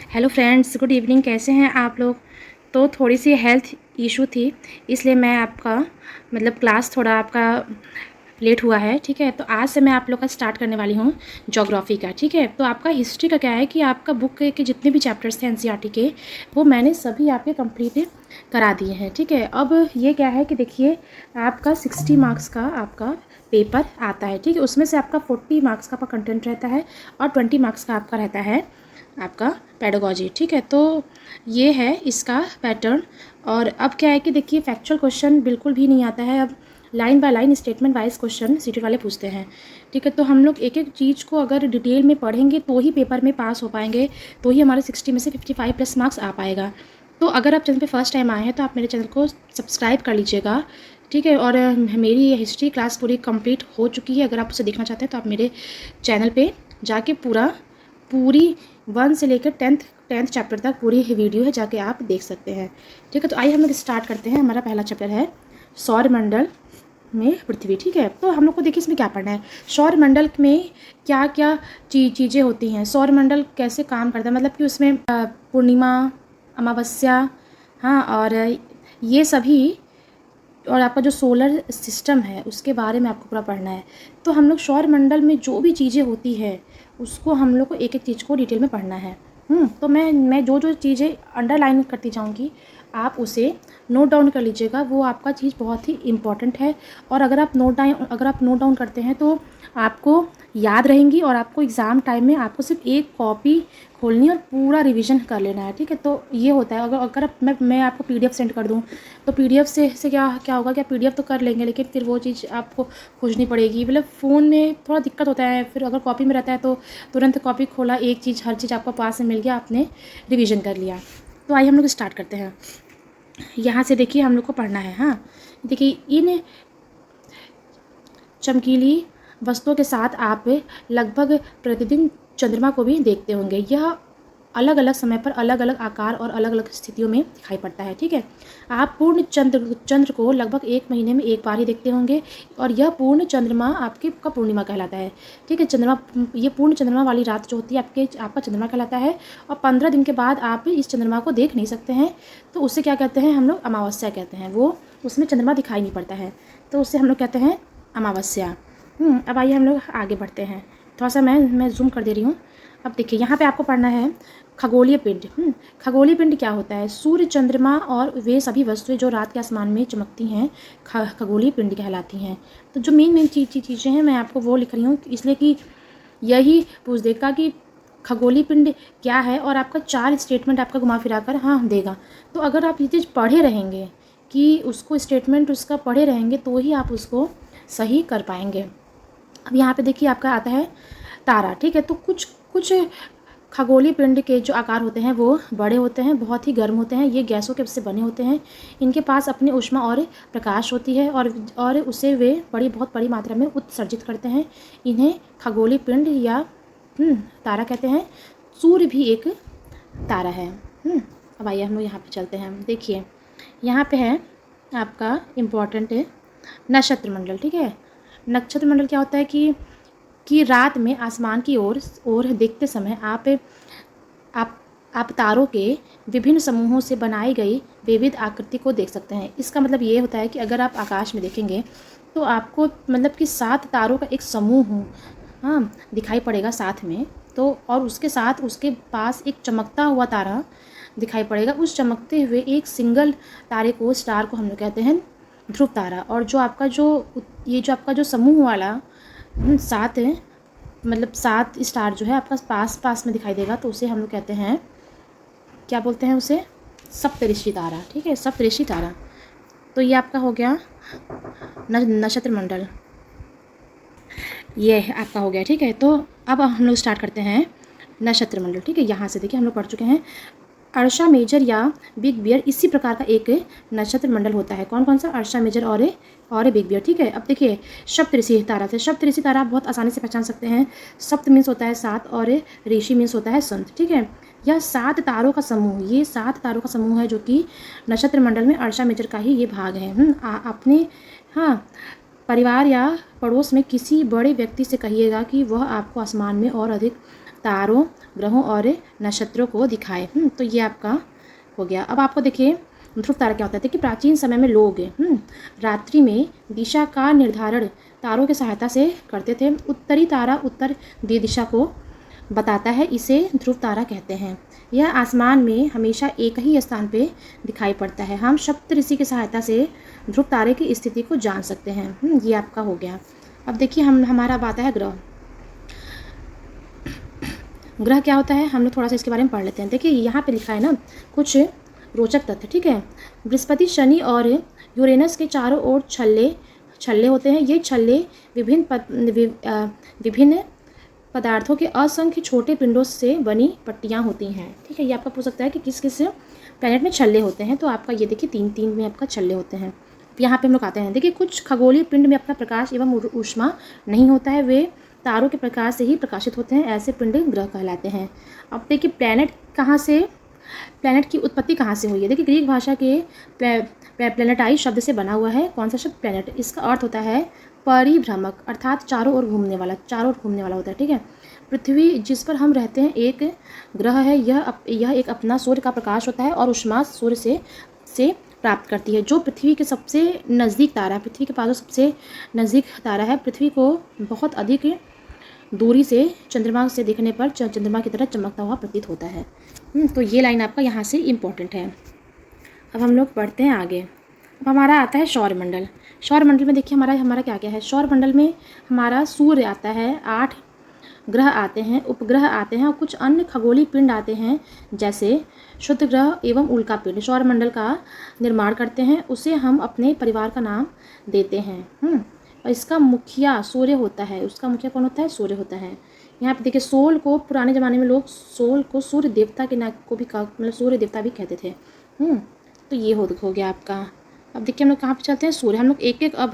Hello friends, good evening. कैसे हैं आप लोग? तो थोड़ी सी हेल्थ इशू थी, इसलिए मैं आपका क्लास थोड़ा आपका लेट हुआ है। ठीक है, तो आज से मैं आप लोग का स्टार्ट करने वाली हूँ ज्योग्राफी का। ठीक है, तो आपका हिस्ट्री का क्या है कि आपका बुक के जितने भी चैप्टर्स थे एनसीईआरटी के, वो मैंने सभी आपके कंप्लीट करा दिए हैं। ठीक है, अब ये क्या है कि देखिए, आपका 60 मार्क्स का आपका पेपर आता है। ठीक है, उसमें से आपका 40 मार्क्स का आपका कंटेंट रहता है और 20 मार्क्स का आपका रहता है आपका पेडागोजी। ठीक है, तो ये है इसका पैटर्न। और अब क्या है कि देखिए, फैक्चुअल क्वेश्चन बिल्कुल भी नहीं आता है। अब line by line statement wise question सीटी वाले पूछते हैं। ठीक है, तो हम लोग एक एक चीज़ को अगर डिटेल में पढ़ेंगे तो ही पेपर में पास हो पाएंगे, तो ही हमारे 60 में से 55 प्लस मार्क्स आ पाएगा। तो अगर आप चैनल पे फर्स्ट टाइम आए हैं तो आप मेरे चैनल को सब्सक्राइब कर लीजिएगा। ठीक है, और मेरी हिस्ट्री क्लास पूरी कंप्लीट हो चुकी है। अगर आप उसे देखना चाहते हैं तो आप मेरे चैनल पे जाके पूरी 1 से लेकर 10th चैप्टर तक पूरी वीडियो है, जाके आप देख सकते हैं। ठीक है, तो आइए हम लोग स्टार्ट करते हैं। हमारा पहला चैप्टर है सौरमंडल में पृथ्वी। ठीक है, तो हम लोग को देखिए इसमें क्या पढ़ना है। सौरमंडल में क्या क्या चीज़ें होती हैं, सौरमंडल कैसे काम करता है, मतलब कि उसमें पूर्णिमा, अमावस्या, हाँ, और ये सभी, और आपका जो सोलर सिस्टम है उसके बारे में आपको पूरा पढ़ना है। तो हम लोग सौरमंडल में जो भी चीज़ें होती है उसको हम लोग को एक एक चीज़ को डिटेल में पढ़ना है। तो मैं जो जो चीज़ें अंडरलाइन करती जाऊंगी, आप उसे नोट डाउन कर लीजिएगा। वो आपका चीज़ बहुत ही इम्पॉर्टेंट है, और अगर आप नोट डाउन करते हैं तो आपको याद रहेंगी, और आपको एग्ज़ाम टाइम में आपको सिर्फ एक कॉपी खोलनी और पूरा रिवीजन कर लेना है। ठीक है, तो ये होता है। अगर मैं आपको पीडीएफ सेंड कर दूँ तो पीडीएफ से क्या क्या होगा, क्या पीडीएफ तो कर लेंगे, लेकिन फिर वो चीज़ आपको खोजनी पड़ेगी। मतलब फ़ोन में थोड़ा दिक्कत होता है, फिर अगर कॉपी में रहता है तो तुरंत कॉपी खोला, एक चीज़ हर चीज़ आपको पास में मिल गया, आपने रिवीजन कर लिया। तो आइए हम लोग स्टार्ट करते हैं। यहाँ से देखिए हम लोग को पढ़ना है। हाँ, देखिए, इन चमकीली वस्तुओं के साथ आप लगभग प्रतिदिन चंद्रमा को भी देखते होंगे। यह अलग अलग समय पर अलग अलग आकार और अलग अलग स्थितियों में दिखाई पड़ता है। ठीक है, आप पूर्ण चंद्र को लगभग 1 महीने में एक बार ही देखते होंगे, और यह पूर्ण चंद्रमा आपके का पूर्णिमा कहलाता है। ठीक है, चंद्रमा, ये पूर्ण चंद्रमा वाली रात जो होती है आपका चंद्रमा कहलाता है। और 15 दिन के बाद आप इस चंद्रमा को देख नहीं सकते हैं, तो उसे क्या कहते हैं हम लोग, अमावस्या कहते हैं। वो उसमें चंद्रमा दिखाई नहीं पड़ता है, तो उससे हम लोग कहते हैं अमावस्या। अब आइए हम लोग आगे बढ़ते हैं। थोड़ा सा मैं जूम कर दे रही हूँ। अब देखिए, यहाँ पे आपको पढ़ना है खगोलीय पिंड। खगोलीय पिंड क्या होता है? सूर्य, चंद्रमा और वे सभी वस्तुएं जो रात के आसमान में चमकती हैं खगोलीय पिंड कहलाती हैं। तो जो मेन चीज़ें हैं मैं आपको वो लिख रही हूँ, इसलिए कि यही पूछ देगा कि खगोलीय पिंड क्या है, और आपका 4 स्टेटमेंट आपका घुमा फिरा कर हाँ देगा। तो अगर आप ये चीज़ पढ़े रहेंगे, कि उसको स्टेटमेंट उसका पढ़े रहेंगे, तो ही आप उसको सही कर पाएंगे। अब यहाँ पे देखिए आपका आता है तारा। ठीक है, तो कुछ कुछ खगोलीय पिंड के जो आकार होते हैं वो बड़े होते हैं, बहुत ही गर्म होते हैं। ये गैसों के से बने होते हैं। इनके पास अपनी ऊष्मा और प्रकाश होती है, और उसे वे बहुत बड़ी मात्रा में उत्सर्जित करते हैं। इन्हें खगोलीय पिंड या तारा कहते हैं। सूर्य भी एक तारा है। अब आइए हम लोग यहाँ पे चलते हैं। देखिए, यहाँ पे है आपका इम्पॉर्टेंट नक्षत्र मंडल। ठीक है, नक्षत्र मंडल क्या होता है कि रात में आसमान की ओर देखते समय आप तारों के विभिन्न समूहों से बनाई गई विविध आकृति को देख सकते हैं। इसका मतलब ये होता है कि अगर आप आकाश में देखेंगे तो आपको मतलब कि 7 तारों का एक समूह दिखाई पड़ेगा साथ में। तो और उसके साथ उसके पास एक चमकता हुआ तारा दिखाई पड़ेगा। उस चमकते हुए एक सिंगल तारे को, स्टार को हम लोग कहते हैं ध्रुव तारा। और जो आपका जो समूह वाला 7 स्टार जो है आपका पास में दिखाई देगा, तो उसे हम लोग कहते हैं, क्या बोलते हैं उसे, सप्तऋषि तारा। ठीक है, सप्तऋषि तारा। तो ये आपका हो गया नक्षत्र मंडल, ये आपका हो गया। ठीक है, तो अब हम लोग स्टार्ट करते हैं नक्षत्र मंडल। ठीक है, यहाँ से देखिए हम लोग पढ़ चुके हैं अर्शा मेजर या बिग बियर, इसी प्रकार का एक नक्षत्र मंडल होता है। कौन कौन सा? अर्शा मेजर और बिग बियर। ठीक है, अब देखिए सप्तऋषि तारा से, सप्तऋषि तारा आप बहुत आसानी से पहचान सकते हैं। सप्त मीन्स होता है 7, और ऋषि मीन्स होता है संत। ठीक है, यह 7 तारों का समूह, ये 7 तारों का समूह है, जो कि नक्षत्र मंडल में अर्शा मेजर का ही ये भाग है। अपने परिवार या पड़ोस में किसी बड़े व्यक्ति से कहिएगा कि वह आपको आसमान में और अधिक तारों, ग्रहों और नक्षत्रों को दिखाए। तो ये आपका हो गया। अब आपको देखिए ध्रुव तारा क्या होता है। देखिए प्राचीन समय में लोग रात्रि में दिशा का निर्धारण तारों की सहायता से करते थे। उत्तरी तारा उत्तर दिशा को बताता है, इसे ध्रुव तारा कहते हैं। यह आसमान में हमेशा एक ही स्थान पे दिखाई पड़ता है। हम सप्तऋषि की सहायता से ध्रुव तारे की स्थिति को जान सकते हैं। ये आपका हो गया। अब देखिए हमारा अब आता है ग्रह। ग्रह क्या होता है, हम लोग थोड़ा सा इसके बारे में पढ़ लेते हैं। देखिए यहाँ पे लिखा है ना कुछ रोचक तथ्य, ठीक है। बृहस्पति, शनि और यूरेनस के चारों ओर छल्ले होते हैं। ये छल्ले विभिन्न पदार्थों के असंख्य छोटे पिंडों से बनी पट्टियाँ होती हैं, ठीक है। ये आपका पूछ सकता है कि किस किस प्लैनेट में छल्ले होते हैं। तो आपका ये देखिए 3 में आपका छल्ले होते हैं। यहाँ पे हम लोग आते हैं। देखिए कुछ खगोलीय पिंड में अपना प्रकाश एवं ऊष्मा नहीं होता है, वे तारों के प्रकाश से ही प्रकाशित होते हैं। ऐसे पिंड ग्रह कहलाते हैं। अब देखिए प्लैनेट की उत्पत्ति कहाँ से हुई है। देखिए ग्रीक भाषा के प्लैनेटाइज शब्द से बना हुआ है। कौन सा शब्द, प्लैनेट। इसका अर्थ होता है परिभ्रमक, अर्थात चारों ओर घूमने वाला होता है, ठीक है। पृथ्वी जिस पर हम रहते हैं एक ग्रह है। यह एक अपना सूर्य का प्रकाश होता है और ऊष्मा सूर्य से प्राप्त करती है। जो पृथ्वी के सबसे नज़दीक तारा है, पृथ्वी के पास जो सबसे नज़दीक तारा है, पृथ्वी को बहुत अधिक दूरी से चंद्रमा से देखने पर चंद्रमा की तरह चमकता हुआ प्रतीत होता है। तो ये लाइन आपका यहाँ से इम्पोर्टेंट है। अब हम लोग पढ़ते हैं आगे। अब हमारा आता है सौरमंडल। सौरमंडल में देखिए हमारा क्या क्या है। सौरमंडल में हमारा सूर्य आता है, 8 ग्रह आते हैं, उपग्रह आते हैं और कुछ अन्य खगोलीय पिंड आते हैं, जैसे शुद्ध ग्रह एवं उल्का पिंड सौरमंडल का निर्माण करते हैं। उसे हम अपने परिवार का नाम देते हैं। और इसका मुखिया सूर्य होता है। उसका मुखिया कौन होता है, सूर्य होता है। यहाँ पे देखिए सोल को पुराने ज़माने में लोग सोल को सूर्य देवता के नाम को भी मतलब सूर्य देवता भी कहते थे। तो ये हो गया आपका। अब देखिए हम लोग कहाँ पे चलते हैं, सूर्य। हम लोग एक अब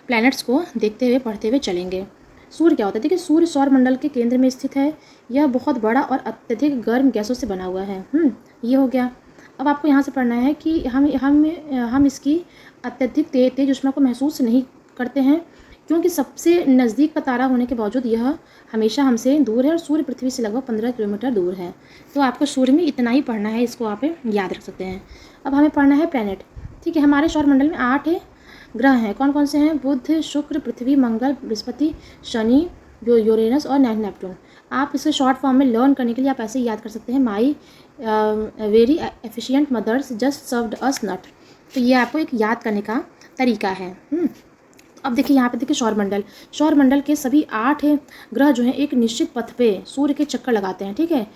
प्लैनेट्स को देखते हुए पढ़ते हुए चलेंगे। सूर्य क्या होता है। देखिए सूर्य सौरमंडल के केंद्र में स्थित है। यह बहुत बड़ा और अत्यधिक गर्म गैसों से बना हुआ है। ये हो गया। अब आपको यहाँ से पढ़ना है कि हम इसकी अत्यधिक तेज ऊष्मा को महसूस नहीं करते हैं, क्योंकि सबसे नज़दीक का तारा होने के बावजूद यह हमेशा हमसे दूर है और सूर्य पृथ्वी से लगभग 15 किलोमीटर दूर है। तो आपको सूर्य में इतना ही पढ़ना है, इसको आप याद रख सकते हैं। अब हमें पढ़ना है प्लैनेट, ठीक है। हमारे सौरमंडल में 8 ग्रह हैं। कौन कौन से हैं, बुध, शुक्र, पृथ्वी, मंगल, बृहस्पति, शनि, यूरेनस और नेपच्यून। आप इसे शॉर्ट फॉर्म में लर्न करने के लिए आप ऐसे याद कर सकते हैं, my very efficient mothers just served us nut. तो ये आपको एक याद करने का तरीका है। अब देखिए यहाँ पे देखिए सौरमंडल के सभी 8 ग्रह जो हैं एक निश्चित पथ पे सूर्य के चक्कर लगाते हैं, ठीक है।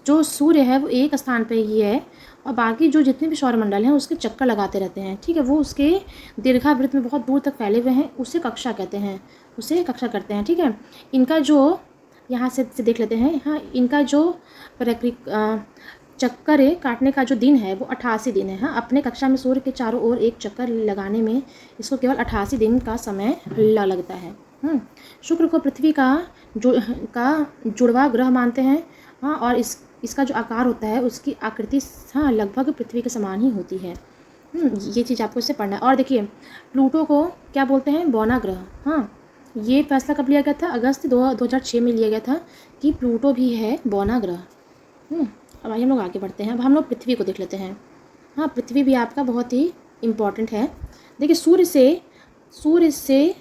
जो सूर्य है वो एक स्थान पे ही है और बाकी जो जितने भी सौरमंडल हैं उसके चक्कर लगाते रहते हैं, ठीक है। वो उसके दीर्घावृत्त में बहुत दूर तक फैले हुए हैं, उसे कक्षा कहते हैं, उसे कक्षा करते हैं, ठीक है। इनका जो यहाँ से देख लेते हैं, हाँ, इनका जो चक्कर काटने का जो दिन है वो 88 दिन है। हाँ, अपने कक्षा में सूर्य के चारों ओर एक चक्कर लगाने में इसको केवल 88 दिन का समय लगता है। शुक्र को पृथ्वी का जुड़वा ग्रह मानते हैं। हाँ, और इसका जो आकार होता है उसकी आकृति लगभग पृथ्वी के समान ही होती है। ये चीज़ आपको इससे पढ़ना है। और देखिए प्लूटो को क्या बोलते हैं, बौना ग्रह। हाँ, ये फैसला कब लिया गया था, अगस्त 2006 में लिया गया था कि प्लूटो भी है बौना ग्रह। अब आइए हम लोग आगे बढ़ते हैं। अब हम लोग पृथ्वी को देख लेते हैं। हाँ, पृथ्वी भी आपका बहुत ही इम्पॉर्टेंट है। देखिए सूर्य से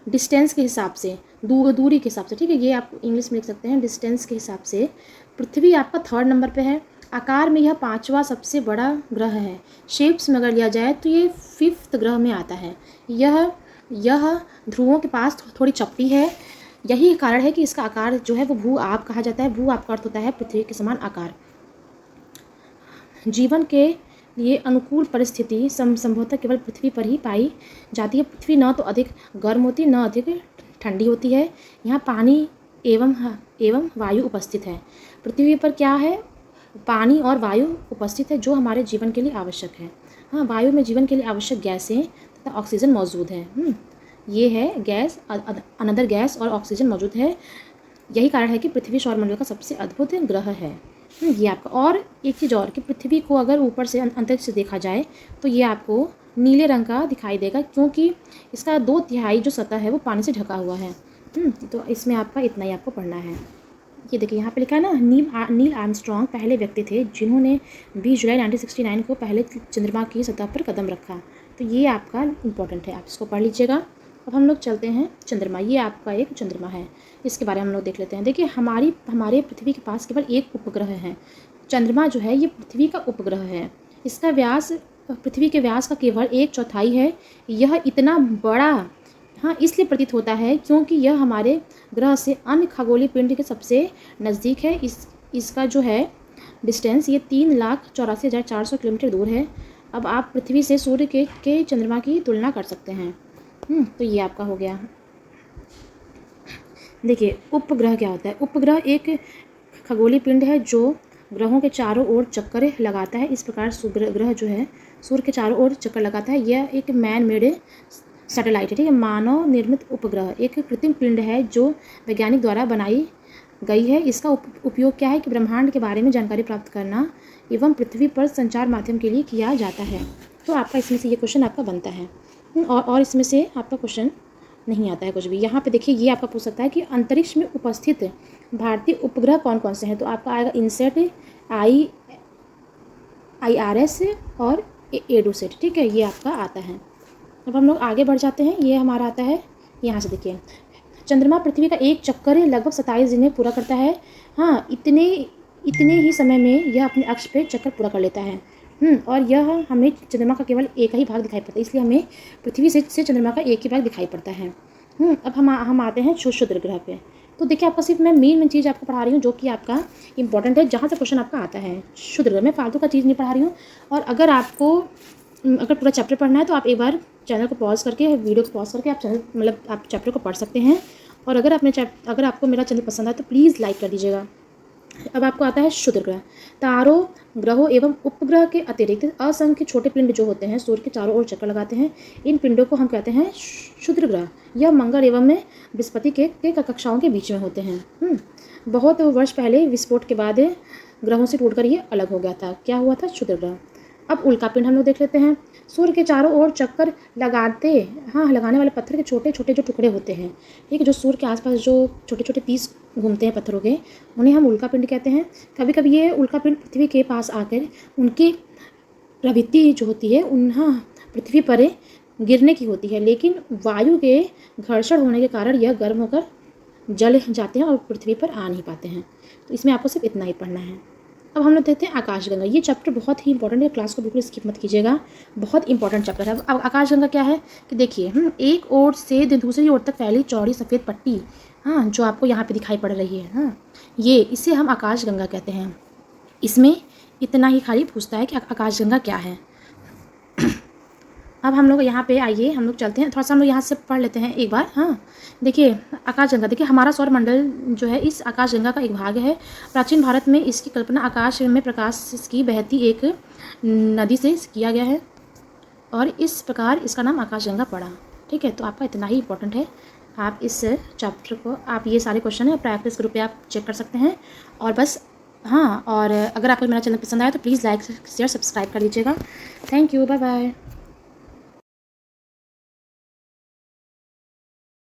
डिस्टेंस के हिसाब से, दूरी के हिसाब से, ठीक है। ये आप इंग्लिश में लिख सकते हैं, डिस्टेंस के हिसाब से पृथ्वी आपका 3rd नंबर पे है। आकार में यह 5वां सबसे बड़ा ग्रह है। शेप्स में अगर लिया जाए तो ये 5th ग्रह में आता है। यह ध्रुवों के पास थोड़ी चपटी है। यही कारण है कि इसका आकार जो है वो भू आप कहा जाता है। भू आप का अर्थ होता है पृथ्वी के समान आकार। जीवन के लिए अनुकूल परिस्थिति संभवतः केवल पृथ्वी पर ही पाई जाती है। पृथ्वी न तो अधिक गर्म होती न अधिक ठंडी होती है। यहाँ पानी एवं वायु उपस्थित है। पृथ्वी पर क्या है, पानी और वायु उपस्थित है जो हमारे जीवन के लिए आवश्यक है। हाँ, वायु में जीवन के लिए आवश्यक गैसें तथा ऑक्सीजन मौजूद है। ये है गैस, अनदर गैस और ऑक्सीजन मौजूद है। यही कारण है कि पृथ्वी सौरमंडल का सबसे अद्भुत ग्रह है। ये आपका। और एक चीज़ और कि पृथ्वी को अगर ऊपर से अंतरिक्ष से देखा जाए तो ये आपको नीले रंग का दिखाई देगा, क्योंकि इसका 2/3 जो सतह है वो पानी से ढका हुआ है। तो इसमें आपका इतना ही आपको पढ़ना है। ये देखिए यहाँ पे लिखा है ना, नील आर्मस्ट्रॉन्ग पहले व्यक्ति थे जिन्होंने 20 जुलाई 1969 को पहले चंद्रमा की सतह पर कदम रखा। तो ये आपका इम्पोर्टेंट है, आप इसको पढ़ लीजिएगा। अब हम लोग चलते हैं चंद्रमा। ये आपका एक चंद्रमा है, इसके बारे में हम लोग देख लेते हैं। देखिए हमारे पृथ्वी के पास केवल एक उपग्रह है। चंद्रमा जो है ये पृथ्वी का उपग्रह है। इसका व्यास पृथ्वी के व्यास का केवल 1/4 है। यह इतना बड़ा इसलिए प्रतीत होता है क्योंकि यह हमारे ग्रह से अन्य खगोलीय पिंड के सबसे नज़दीक है। इसका जो है डिस्टेंस ये 3,84,400 किलोमीटर दूर है। अब आप पृथ्वी से सूर्य के चंद्रमा की तुलना कर सकते हैं। तो ये आपका हो गया। देखिए उपग्रह क्या होता है। उपग्रह एक खगोलीय पिंड है जो ग्रहों के चारों ओर चक्कर लगाता है। इस प्रकार ग्रह जो है सूर्य के चारों ओर चक्कर लगाता है। यह एक मैन मेड सैटेलाइट है, ठीक है, मानव निर्मित उपग्रह एक कृत्रिम पिंड है जो वैज्ञानिक द्वारा बनाई गई है। इसका उपयोग क्या है कि ब्रह्मांड के बारे में जानकारी प्राप्त करना एवं पृथ्वी पर संचार माध्यम के लिए किया जाता है। तो आपका इसमें से ये क्वेश्चन आपका बनता है। और इसमें से आपका क्वेश्चन नहीं आता है कुछ भी। यहाँ पे देखिए ये आपका पूछ सकता है कि अंतरिक्ष में उपस्थित भारतीय उपग्रह कौन कौन से हैं। तो आपका आएगा इनसेट, IRS और एडूसेट, ठीक है, ये आपका आता है। अब हम लोग आगे बढ़ जाते हैं। ये हमारा आता है यहाँ से। देखिए चंद्रमा पृथ्वी का एक चक्कर लगभग 27 दिन में पूरा करता है। इतने ही समय में यह अपने अक्ष पे चक्कर पूरा कर लेता है। और यह हमें चंद्रमा का केवल एक ही भाग दिखाई पड़ता है, इसलिए हमें पृथ्वी से चंद्रमा का एक ही भाग दिखाई पड़ता है। अब हम आते हैं क्षुद्र ग्रह पे। तो देखिए आपका सिर्फ मैं मेन चीज़ आपको पढ़ा रही हूँ जो कि आपका इंपॉर्टेंट है, जहाँ से क्वेश्चन आपका आता है। क्षुद्र ग्रह में फालतू का चीज़ नहीं पढ़ा रही हूँ। और अगर पूरा चैप्टर पढ़ना है तो आप एक बार चैनल को पॉज करके, वीडियो को पॉज करके आप चैप्टर को पढ़ सकते हैं। और अगर आपको मेरा चैनल पसंद आए तो प्लीज़ लाइक कर दीजिएगा। अब आपको आता है क्षुद्र ग्रह। तारों, ग्रहों एवं उपग्रह के अतिरिक्त असंख्य छोटे पिंड जो होते हैं सूर्य के चारों ओर चक्कर लगाते हैं। इन पिंडों को हम कहते हैं क्षुद्र ग्रह। यह मंगल एवं बृहस्पति के कक्षाओं के बीच में होते हैं। बहुत वर्ष पहले विस्फोट के बाद ग्रहों से टूटकर ये अलग हो गया था। क्या हुआ था? क्षुद्र ग्रह। अब उल्का पिंड हम लोग देख लेते हैं। सूर्य के चारों ओर चक्कर लगाने वाले पत्थर के छोटे छोटे जो टुकड़े होते हैं, ठीक है, जो सूर्य के आसपास जो छोटे छोटे पीस घूमते हैं पत्थरों के, उन्हें हम उल्का पिंड कहते हैं। कभी कभी ये उल्का पिंड पृथ्वी के पास आकर उनकी प्रवृत्ति जो होती है पृथ्वी पर गिरने की होती है, लेकिन वायु के घर्षण होने के कारण यह गर्म होकर जल जाते हैं और पृथ्वी पर आ नहीं पाते हैं। तो इसमें आपको सिर्फ इतना ही पढ़ना है। अब हम लोग देखते हैं आकाशगंगा। ये चैप्टर बहुत ही इंपॉर्टेंट है, क्लास को बिल्कुल स्किप मत कीजिएगा, बहुत इंपॉर्टेंट चैप्टर है। अब आकाशगंगा क्या है कि देखिए एक ओर से दूसरी ओर तक फैली चौड़ी सफ़ेद पट्टी, जो आपको यहाँ पे दिखाई पड़ रही है, इसे हम आकाशगंगा कहते हैं। इसमें इतना ही खाली पूछता है कि आकाशगंगा क्या है। अब हम लोग यहाँ पे आइए, हम लोग चलते हैं, थोड़ा सा हम लोग यहाँ से पढ़ लेते हैं एक बार। देखिए आकाशगंगा, देखिए हमारा सौरमंडल जो है इस आकाशगंगा का एक भाग है। प्राचीन भारत में इसकी कल्पना आकाश में प्रकाश की बहती एक नदी से किया गया है और इस प्रकार इसका नाम आकाशगंगा पड़ा, ठीक है। तो आपका इतना ही इंपॉर्टेंट है। आप इस चैप्टर को, आप ये सारे क्वेश्चन है प्रैक्टिस ग्रुप पे आप चेक कर सकते हैं। और बस और अगर आपको मेरा चैनल पसंद आया तो प्लीज़ लाइक शेयर सब्सक्राइब कर लीजिएगा। Thank you, bye bye.